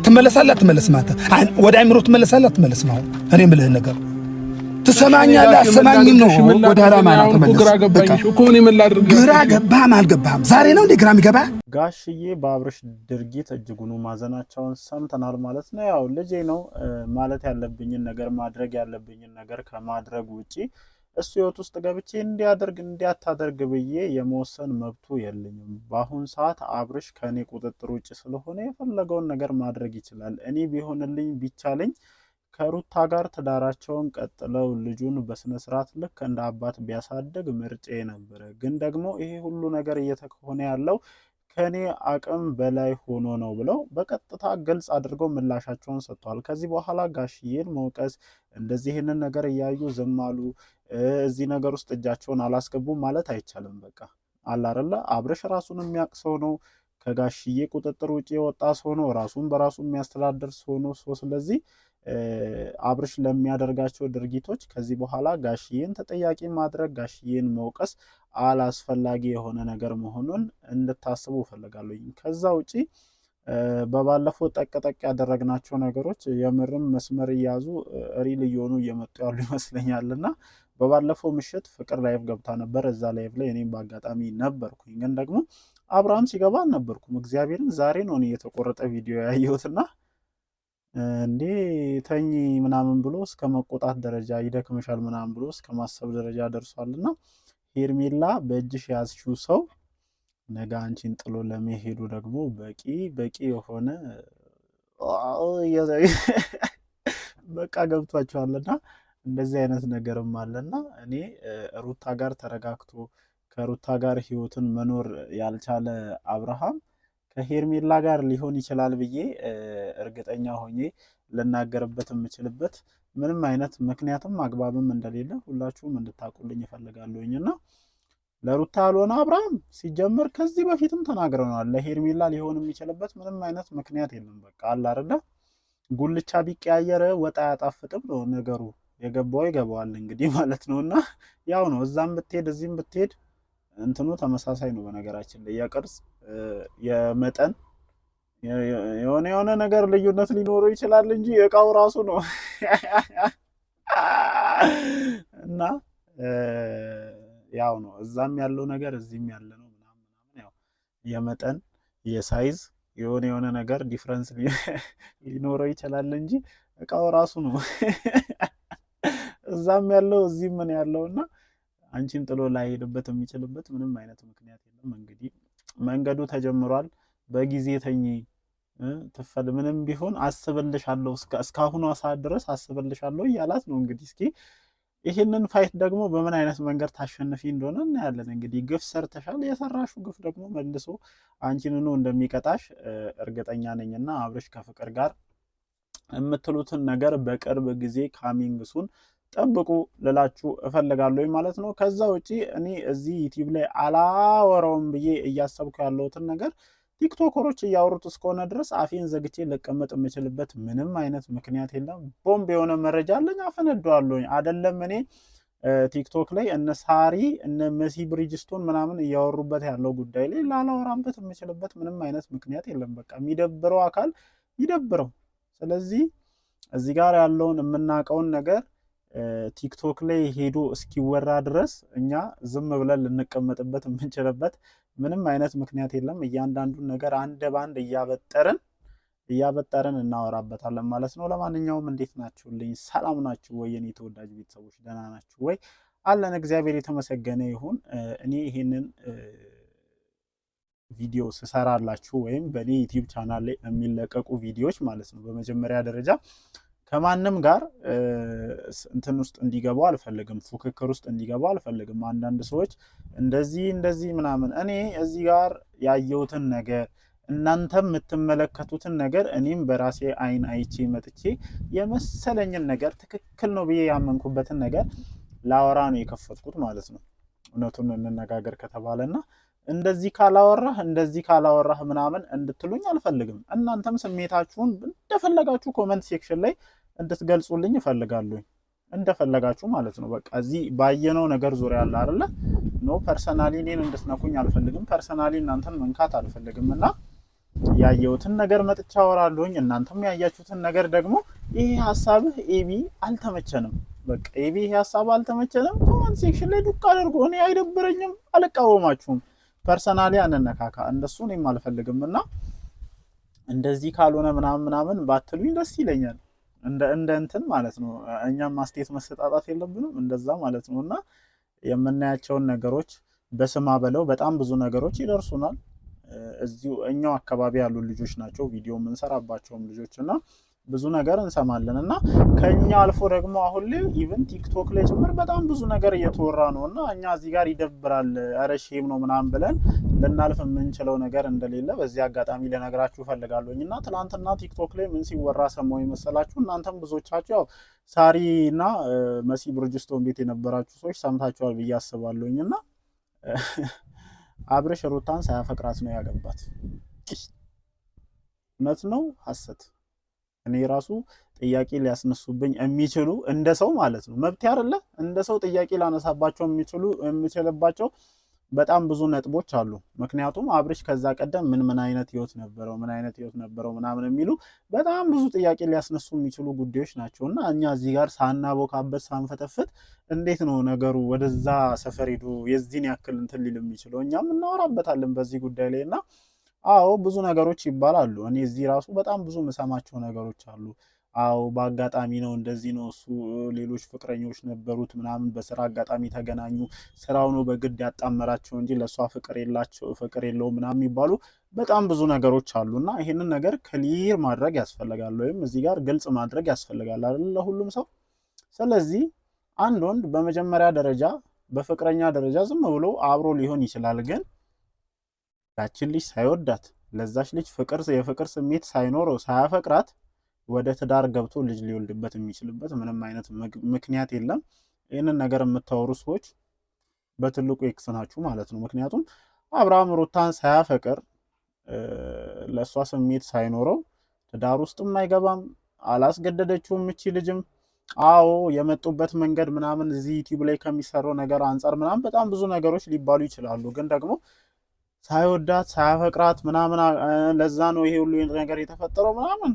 ትመለሳለህ አትመለስም? አንተ ወደ አይምሮ ትመለሳለህ አትመለስም? አሁን እኔ የምልህን ነገር ትሰማኛለህ አትሰማኝም ነው? ወደ አላማ ነው ተመለስ። ግራ ገባኝ እኮ እኔ ምን ላድርግ? ግራ ገባህም አልገባህም ዛሬ ነው እንዴ ግራ የሚገባ? ጋሽዬ በአብርሽ ድርጊት እጅጉን ማዘናቸውን ሰምተናል ማለት ነው። ያው ልጄ ነው ማለት ያለብኝን ነገር ማድረግ ያለብኝን ነገር ከማድረግ ውጪ እሱ ህይወት ውስጥ ገብቼ እንዲያደርግ እንዲያታደርግ ብዬ የመወሰን መብቱ የለኝም። በአሁን ሰዓት አብርሽ ከኔ ቁጥጥር ውጪ ስለሆነ የፈለገውን ነገር ማድረግ ይችላል። እኔ ቢሆንልኝ ቢቻለኝ ከሩታ ጋር ትዳራቸውን ቀጥለው ልጁን በስነ ስርዓት ልክ እንደ አባት ቢያሳድግ ምርጬ ነበረ። ግን ደግሞ ይሄ ሁሉ ነገር እየተከሆነ ያለው ከኔ አቅም በላይ ሆኖ ነው ብለው በቀጥታ ግልጽ አድርገው ምላሻቸውን ሰጥተዋል። ከዚህ በኋላ ጋሽዬን መውቀስ እንደዚህ ይሄንን ነገር እያዩ ዝም አሉ እዚህ ነገር ውስጥ እጃቸውን አላስገቡም ማለት አይቻልም። በቃ አለ አይደለ አብርሽ ራሱን የሚያውቅ ሰው ነው። ከጋሽዬ ቁጥጥር ውጪ የወጣ ሰው ነው። ራሱን በራሱ የሚያስተዳድር ሰው ነው። ስለዚህ አብርሽ ለሚያደርጋቸው ድርጊቶች ከዚህ በኋላ ጋሽዬን ተጠያቂ ማድረግ ጋሽዬን መውቀስ አላስፈላጊ የሆነ ነገር መሆኑን እንድታስቡ ፈልጋለሁ። ከዛ ውጪ በባለፈው ጠቅጠቅ ያደረግናቸው ነገሮች የምርም መስመር እያዙ ሪል እየሆኑ እየመጡ ያሉ ይመስለኛልና በባለፈው ምሽት ፍቅር ላይቭ ገብታ ነበር። እዛ ላይቭ ላይ እኔም በአጋጣሚ ነበርኩኝ። ግን ደግሞ አብርሃም ሲገባ አልነበርኩም። እግዚአብሔርን ዛሬ ነው እኔ የተቆረጠ ቪዲዮ ያየሁትና እንዴ ተኝ ምናምን ብሎ እስከ መቆጣት ደረጃ ይደክምሻል ምናምን ብሎ እስከ ማሰብ ደረጃ ደርሷልና ሄርሜላ በእጅሽ ያዝሽው ሰው ነገ አንቺን ጥሎ ለመሄዱ ደግሞ በቂ የሆነ በቃ ገብቷቸዋልና እንደዚህ አይነት ነገርም አለና እኔ ሩታ ጋር ተረጋግቶ ከሩታ ጋር ህይወትን መኖር ያልቻለ አብርሃም ከሄርሜላ ጋር ሊሆን ይችላል ብዬ እርግጠኛ ሆኜ ልናገርበት የምችልበት ምንም አይነት ምክንያትም አግባብም እንደሌለ ሁላችሁም እንድታቁልኝ ይፈልጋለሁኝና ለሩታ ያልሆነ አብርሃም ሲጀምር ከዚህ በፊትም ተናግረናል። ለሄርሜላ ሊሆን የሚችልበት ምንም አይነት ምክንያት የለም። በቃ አለ አይደለ ጉልቻ ቢቀያየር ወጣ ያጣፍጥም ነው ነገሩ። የገባው ይገባዋል እንግዲህ ማለት ነውና ያው ነው እዛም ብትሄድ እዚህም ብትሄድ እንትኑ ተመሳሳይ ነው። በነገራችን ላይ የቅርጽ የመጠን የሆነ ነገር ልዩነት ሊኖረው ይችላል እንጂ እቃው ራሱ ነው እና ያው ነው እዛም ያለው ነገር እዚህም ያለ ነው ምናምን ያው የመጠን የሳይዝ የሆነ ነገር ዲፈረንስ ሊኖረው ይችላል እንጂ እቃው ራሱ ነው እዛም ያለው እዚህም ምን ያለውና አንቺን ጥሎ ላይሄድበት የሚችልበት ምንም አይነት ምክንያት የለም። እንግዲህ መንገዱ ተጀምሯል። በጊዜ ተኝ ትፈል ምንም ቢሆን አስበልሻለሁ እስካሁኗ ሰዓት ድረስ አስበልሻለሁ እያላት ነው። እንግዲህ እስኪ ይሄንን ፋይት ደግሞ በምን አይነት መንገድ ታሸንፊ እንደሆነ እናያለን። እንግዲህ ግፍ ሰርተሻል። የሰራሹ ግፍ ደግሞ መልሶ አንቺን ነው እንደሚቀጣሽ እርግጠኛ ነኝና አብርሽ ከፍቅር ጋር የምትሉትን ነገር በቅርብ ጊዜ ካሚንግሱን ጠብቁ ልላችሁ እፈልጋለሁ ማለት ነው። ከዛ ውጪ እኔ እዚህ ዩቲዩብ ላይ አላወራውም ብዬ እያሰብኩ ያለሁትን ነገር ቲክቶከሮች እያወሩት እስከሆነ ድረስ አፌን ዘግቼ ልቀመጥ የምችልበት ምንም አይነት ምክንያት የለም። ቦምብ የሆነ መረጃ አለኝ አፈነዳዋለሁኝ። አይደለም እኔ ቲክቶክ ላይ እነ ሳሪ እነ መሲ ብሪጅስቶን ምናምን እያወሩበት ያለው ጉዳይ ላይ ላላወራበት የምችልበት ምንም አይነት ምክንያት የለም። በቃ የሚደብረው አካል ይደብረው። ስለዚህ እዚህ ጋር ያለውን የምናውቀውን ነገር ቲክቶክ ላይ ሄዶ እስኪወራ ድረስ እኛ ዝም ብለን ልንቀመጥበት የምንችልበት ምንም አይነት ምክንያት የለም። እያንዳንዱን ነገር አንድ ባንድ እያበጠርን እናወራበታለን ማለት ነው። ለማንኛውም እንዴት ናችሁልኝ? ሰላም ናችሁ ወይ? የኔ ተወዳጅ ቤተሰቦች ደህና ናችሁ ወይ? አለን እግዚአብሔር የተመሰገነ ይሁን። እኔ ይሄንን ቪዲዮ ስሰራላችሁ ወይም በኔ ዩቲዩብ ቻናል ላይ የሚለቀቁ ቪዲዮዎች ማለት ነው በመጀመሪያ ደረጃ ከማንም ጋር እንትን ውስጥ እንዲገቡ አልፈልግም። ፉክክር ውስጥ እንዲገቡ አልፈልግም። አንዳንድ ሰዎች እንደዚህ ምናምን እኔ እዚህ ጋር ያየሁትን ነገር እናንተም የምትመለከቱትን ነገር እኔም በራሴ አይን አይቼ መጥቼ የመሰለኝን ነገር ትክክል ነው ብዬ ያመንኩበትን ነገር ላወራ ነው የከፈትኩት ማለት ነው። እውነቱን እንነጋገር ከተባለና እንደዚህ ካላወራህ ምናምን እንድትሉኝ አልፈልግም። እናንተም ስሜታችሁን እንደፈለጋችሁ ኮሜንት ሴክሽን ላይ እንድትገልጹልኝ እፈልጋለሁ። እንደፈለጋችሁ ማለት ነው። በቃ እዚህ ባየነው ነገር ዙሪያ አለ አይደለ? ፐርሰናሊ እኔን እንድትነኩኝ አልፈልግም። ፐርሰናሊ እናንተን መንካት አልፈልግምና ያየሁትን ነገር መጥቻ አወራለሁኝ። እናንተም ያያችሁትን ነገር ደግሞ ይሄ ሐሳብህ ኤቢ አልተመቸንም፣ በቃ ኤቢ ይሄ ሐሳብ አልተመቸንም፣ ኮሜንት ሴክሽን ላይ ዱቅ አድርጎ። እኔ አይደብረኝም፣ አልቃወማችሁም። ፐርሰናሊ አንነካካ፣ እንደሱ እኔም አልፈልግም። እና እንደዚህ ካልሆነ ምናምን ባትሉኝ ደስ ይለኛል። እንደ እንትን ማለት ነው። እኛም ማስቴት መሰጣጣት የለብንም እንደዛ ማለት ነው። እና የምናያቸውን ነገሮች በስማ በለው በጣም ብዙ ነገሮች ይደርሱናል። እዚሁ እኛው አካባቢ ያሉ ልጆች ናቸው ቪዲዮ የምንሰራባቸውም ልጆች እና ብዙ ነገር እንሰማለን። እና ከኛ አልፎ ደግሞ አሁን ላይ ኢቭን ቲክቶክ ላይ ጭምር በጣም ብዙ ነገር እየተወራ ነው። እና እኛ እዚህ ጋር ይደብራል፣ ኧረ ሼም ነው ምናምን ብለን ልናልፍ የምንችለው ነገር እንደሌለ በዚህ አጋጣሚ ልነግራችሁ እፈልጋለሁኝ። እና ትናንትና ቲክቶክ ላይ ምን ሲወራ ሰማሁ ይመስላችሁ? እናንተም ብዙዎቻችሁ ያው ሳሪ እና መሲ ብርጅስቶን ቤት የነበራችሁ ሰዎች ሰምታችኋል ብዬ አስባለሁኝ። እና አብርሽ ሩታን ሳያፈቅራት ነው ያገባት። እውነት ነው ሐሰት? እኔ ራሱ ጥያቄ ሊያስነሱብኝ የሚችሉ እንደ ሰው ማለት ነው መብት አይደለ? እንደ ሰው ጥያቄ ላነሳባቸው የሚችልባቸው በጣም ብዙ ነጥቦች አሉ። ምክንያቱም አብርሽ ከዛ ቀደም ምን አይነት ህይወት ነበረው ምናምን የሚሉ በጣም ብዙ ጥያቄ ሊያስነሱ የሚችሉ ጉዳዮች ናቸው። እና እኛ እዚህ ጋር ሳናቦካበት ሳንፈተፍት እንዴት ነው ነገሩ ወደዛ ሰፈር ሄዶ የዚህን ያክል እንትን ሊል የሚችለው? እኛም እናወራበታለን በዚህ ጉዳይ ላይ። እና አዎ ብዙ ነገሮች ይባላሉ። እኔ እዚህ ራሱ በጣም ብዙ የምሰማቸው ነገሮች አሉ። አዎ በአጋጣሚ ነው እንደዚህ ነው፣ እሱ ሌሎች ፍቅረኞች ነበሩት ምናምን፣ በስራ አጋጣሚ ተገናኙ፣ ስራው ነው በግድ ያጣመራቸው እንጂ ለእሷ ፍቅር የለውም ምናምን የሚባሉ በጣም ብዙ ነገሮች አሉ። እና ይሄንን ነገር ክሊር ማድረግ ያስፈልጋል፣ ወይም እዚህ ጋር ግልጽ ማድረግ ያስፈልጋል አይደል ለሁሉም ሰው። ስለዚህ አንድ ወንድ በመጀመሪያ ደረጃ በፍቅረኛ ደረጃ ዝም ብሎ አብሮ ሊሆን ይችላል። ግን ያችን ልጅ ሳይወዳት ለዛች ልጅ የፍቅር ስሜት ሳይኖረው ሳያፈቅራት ወደ ትዳር ገብቶ ልጅ ሊወልድበት የሚችልበት ምንም አይነት ምክንያት የለም። ይህንን ነገር የምታወሩ ሰዎች በትልቁ ኤክስ ናችሁ ማለት ነው። ምክንያቱም አብርሃም ሩታን ሳያፈቅር ለእሷ ስሜት ሳይኖረው ትዳር ውስጥም አይገባም፣ አላስገደደችውም እቺ ልጅም። አዎ የመጡበት መንገድ ምናምን እዚህ ዩቲዩብ ላይ ከሚሰራው ነገር አንጻር ምናምን በጣም ብዙ ነገሮች ሊባሉ ይችላሉ። ግን ደግሞ ሳይወዳት ሳያፈቅራት ምናምን ለዛ ነው ይሄ ሁሉ ነገር የተፈጠረው ምናምን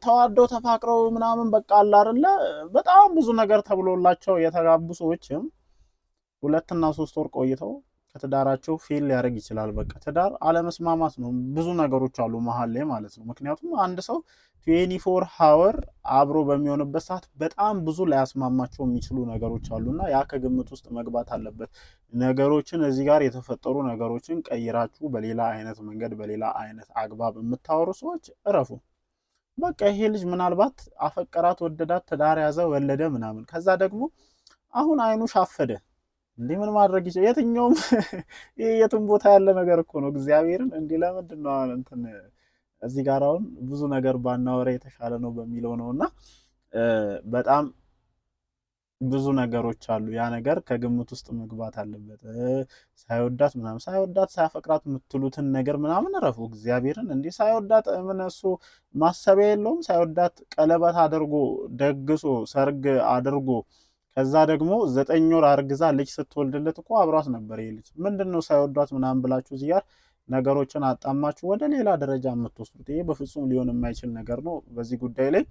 ተዋደው ተፋቅረው ምናምን በቃ አለ አይደለ በጣም ብዙ ነገር ተብሎላቸው የተጋቡ ሰዎችም 2 እና 3 ወር ቆይተው ከትዳራቸው ፌል ሊያደርግ ይችላል። በቃ ትዳር አለመስማማት ነው፣ ብዙ ነገሮች አሉ መሀል ላይ ማለት ነው። ምክንያቱም አንድ ሰው 24 ሃወር አብሮ በሚሆንበት ሰዓት በጣም ብዙ ላያስማማቸው የሚችሉ ነገሮች አሉና ያ ከግምት ውስጥ መግባት አለበት። ነገሮችን እዚህ ጋር የተፈጠሩ ነገሮችን ቀይራችሁ በሌላ አይነት መንገድ በሌላ አይነት አግባብ የምታወሩ ሰዎች እረፉ። በቃ ይሄ ልጅ ምናልባት አፈቀራት፣ ወደዳት፣ ትዳር ያዘ፣ ወለደ ምናምን፣ ከዛ ደግሞ አሁን አይኑ ሻፈደ። እንዲህ ምን ማድረግ ይችላል? የትኛውም የትም ቦታ ያለ ነገር እኮ ነው። እግዚአብሔርን እንዲህ ለምንድን ነው እንትን እዚህ ጋር አሁን ብዙ ነገር ባናወራ የተሻለ ነው በሚለው ነው። እና በጣም ብዙ ነገሮች አሉ። ያ ነገር ከግምት ውስጥ መግባት አለበት። ሳይወዳት ሳያፈቅራት የምትሉትን ነገር ምናምን እረፉ። እግዚአብሔርን እንዲህ ሳይወዳት ምን እሱ ማሰቢያ የለውም? ሳይወዳት ቀለበት አድርጎ ደግሶ ሰርግ አድርጎ ከዛ ደግሞ 9 ወር አርግዛ ልጅ ስትወልድለት እኮ አብሯት ነበር። ይሄ ልጅ ምንድነው ሳይወዳት ምናምን ብላችሁ እዚህ ጋር ነገሮችን አጣማችሁ ወደ ሌላ ደረጃ የምትወስዱት? ይሄ በፍጹም ሊሆን የማይችል ነገር ነው። በዚህ ጉዳይ ላይ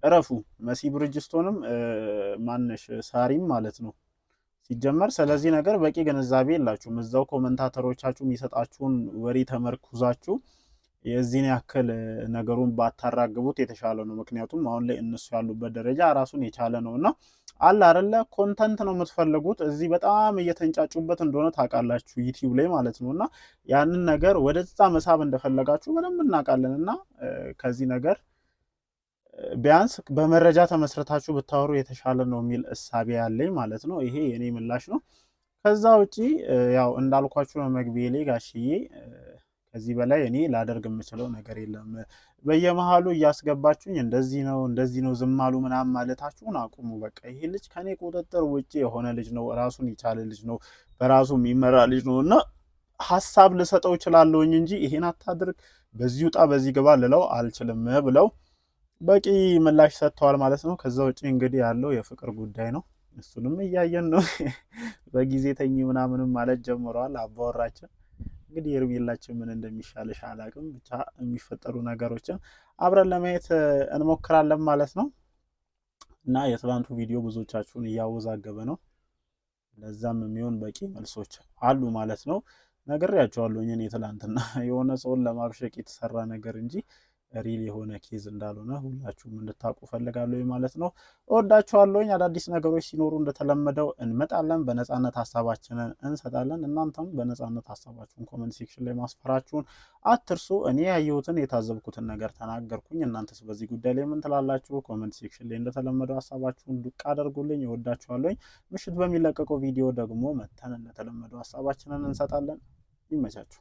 እረፉ። መሲ ብርጅስቶንም ማነሽ ሳሪም ማለት ነው ሲጀመር ስለዚህ ነገር በቂ ግንዛቤ የላችሁም። እዛው ኮመንታተሮቻችሁ የሚሰጣችሁን ወሬ ተመርኩዛችሁ የዚህን ያክል ነገሩን ባታራግቡት የተሻለ ነው። ምክንያቱም አሁን ላይ እነሱ ያሉበት ደረጃ ራሱን የቻለ ነውና አለ አይደለ ኮንተንት ነው የምትፈልጉት። እዚህ በጣም እየተንጫጩበት እንደሆነ ታውቃላችሁ ዩቲዩብ ላይ ማለት ነውና ያንን ነገር ወደዛ መሳብ እንደፈለጋችሁ በደንብ እናውቃለንና ከዚህ ነገር ቢያንስ በመረጃ ተመስረታችሁ ብታወሩ የተሻለ ነው የሚል እሳቤ ያለኝ ማለት ነው። ይሄ የኔ ምላሽ ነው። ከዛ ውጪ ያው እንዳልኳችሁ ነው መግቢያ ላይ ጋሽዬ ከዚህ በላይ እኔ ላደርግ የምችለው ነገር የለም። በየመሃሉ እያስገባችሁኝ እንደዚህ ነው ዝም አሉ ምናምን ማለታችሁን አቁሙ። በቃ ይሄ ልጅ ከኔ ቁጥጥር ውጪ የሆነ ልጅ ነው፣ ራሱን የቻለ ልጅ ነው፣ በራሱ የሚመራ ልጅ ነው እና ሐሳብ ልሰጠው እችላለሁኝ እንጂ ይሄን አታድርግ፣ በዚህ ውጣ፣ በዚህ ግባ ልለው አልችልም ብለው በቂ ምላሽ ሰጥተዋል ማለት ነው። ከዛ ውጪ እንግዲህ ያለው የፍቅር ጉዳይ ነው። እሱንም እያየን ነው። በጊዜ ተኝ ምናምንም ማለት ጀምረዋል አባወራችን። እንግዲህ ሄርሜላችን ምን እንደሚሻልሽ አላቅም። ብቻ የሚፈጠሩ ነገሮችን አብረን ለማየት እንሞክራለን ማለት ነው። እና የትላንቱ ቪዲዮ ብዙዎቻችሁን እያወዛገበ ነው። ለዛም የሚሆን በቂ መልሶች አሉ ማለት ነው። ነግሬያቸዋለሁኝ እኔ ትላንትና የሆነ ሰውን ለማብሸቅ የተሰራ ነገር እንጂ ሪል የሆነ ኬዝ እንዳልሆነ ሁላችሁም እንድታውቁ ፈልጋለሁ ማለት ነው። እወዳችኋለሁኝ። አዳዲስ ነገሮች ሲኖሩ እንደተለመደው እንመጣለን፣ በነፃነት ሀሳባችንን እንሰጣለን። እናንተም በነፃነት ሀሳባችሁን ኮሜንት ሴክሽን ላይ ማስፈራችሁን አትርሱ። እኔ ያየሁትን የታዘብኩትን ነገር ተናገርኩኝ። እናንተስ በዚህ ጉዳይ ላይ ምን ትላላችሁ? ኮሜንት ሴክሽን ላይ እንደተለመደው ሀሳባችሁን ዱቅ አድርጉልኝ። እወዳችኋለሁኝ። ምሽት በሚለቀቀው ቪዲዮ ደግሞ መተን እንደተለመደው ሀሳባችንን እንሰጣለን። ይመቻችሁ።